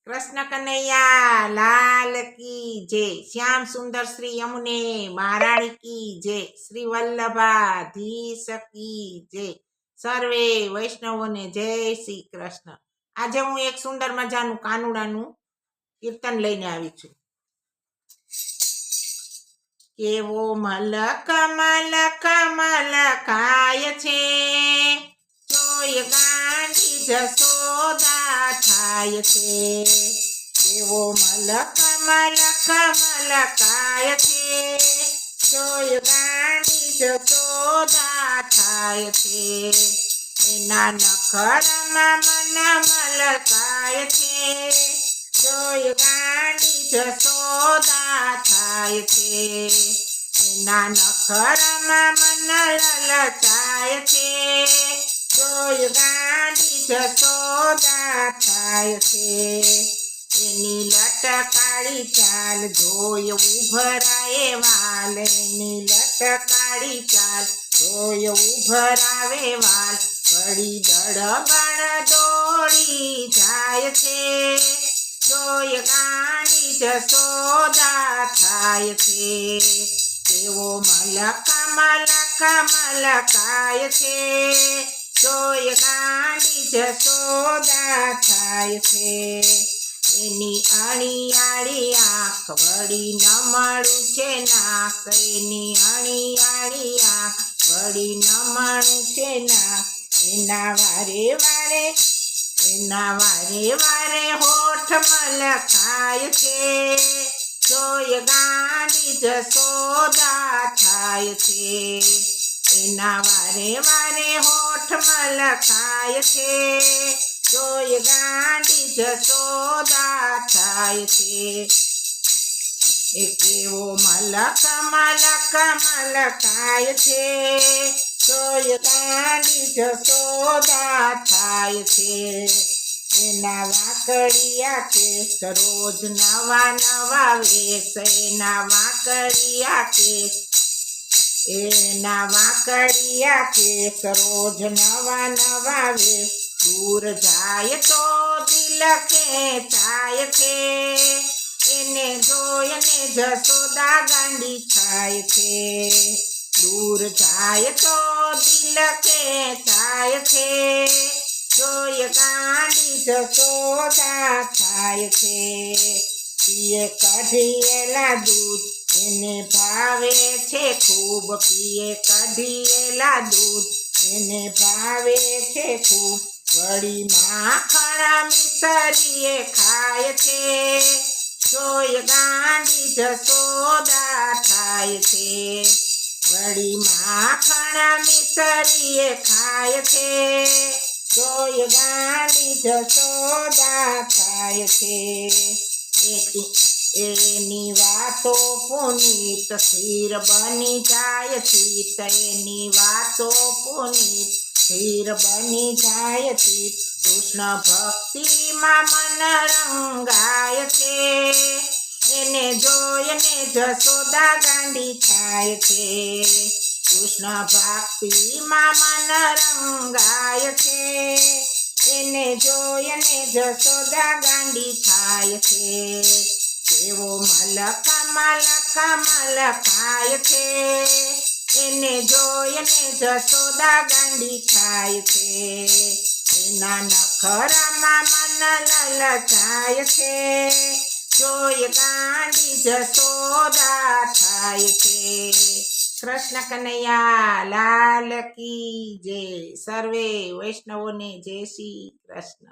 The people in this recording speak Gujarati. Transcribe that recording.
कृष्ण कन्हैया लाल की जय। श्याम सुंदर श्री यमुने महाराणी की जय। श्री वल्लभाधीश की जय। सर्वे वैष्णवों ने जय श्री कृष्ण। आज हूँ एक सुंदर मजानु कानुडानु कीर्तन लईने आवी छुं। केवो मल कमल कमल काय छे, जोई गांडी जसोदा थाय छे। केवो मल कमल कमल काय छे, जोई गांडी जसोदा थाय छे। एना नखરમાં मन મલકાય છે, જોઈ ગાંડી જશોદા થાય છે। એના નખરમાં મન લલચાય છે, જોઈ ગાંડી જશોદા થાય છે। એની લટકાળી ચાલ જોઈ ઉભરાય વાલ, એની લટકાળી ચાલ જોઈ ઉભરાવે વાલ। વળી દળબણ દોડી જાય છે, જોઈ ગાંડી જશોદા થાય છે। કેવો મલ કમલ કમલ કાય છે, જોઈ ગાંડી જશોદા થાય છે। એની અણીયાળી આંખ વળી નમળું છે નાક, એની અણીયાળી આંખ વળી નમળું છે નાક। એના વારે વારે હોઠ મલકાય છે, જોઈ ગાંડી જશોદા થાય છે। એના વારે હોઠ મલકાય છે, જોઈ ગાંડી જશોદા થાય છે। એ કેવો મલ કમલ કમલ કાય છે, જોઈ ગાંડી જશોદા થાય છે। એના વાંકડિયા કેસ રોજ નવા નવા વેશ, એના વાંકડિયા કેસ રોજ નવા નવા વેશ। દૂર જાય તો દિલ ખેંચાય છે, એને જોઈને જશોદા ગાંડી થાય છે। દૂર જાય તો દિલ ખેંચાય છે, જોઈ ગાંડી જશોદા થાય છે। પીએ કઢિયેલા દૂધ એને ભાવે છે ખૂબ, પીએ કઢિયેલા દૂધ એને ભાવે છે ખૂબ। વળી માખણ મિસરીએ ખાય છે, જોઈ ગાંડી જશોદા થાય છે। વળી માખણ મિસરીએ ખાય છે, જોઈ ગાંડી જશોદા થાય છે। એની વાતો પુનીત સ્થિર બની જાય ચિત્ત, એની વાતો પુનીત સ્થિર બની જાય ચિત્ત। કૃષ્ણ ભક્તિમાં મન રંગાય છે, એને જોઈને જશોદા ગાંડી થાય છે। કૃષ્ણ ભક્તિમાં મન રંગાય છે, એને જોઈને જશોદા ગાંડી થાય છે। કેવો મલ કમલ કમલ કાય છે, એને જોઈને જશોદા ગાંડી થાય છે। એના નખરમાં મન લલચાય છે, જોઈ ગાંડી જશોદા થાય છે। कृष्ण कन्हैया लाल की जय। सर्वे वैष्णवों ने जय श्री कृष्ण।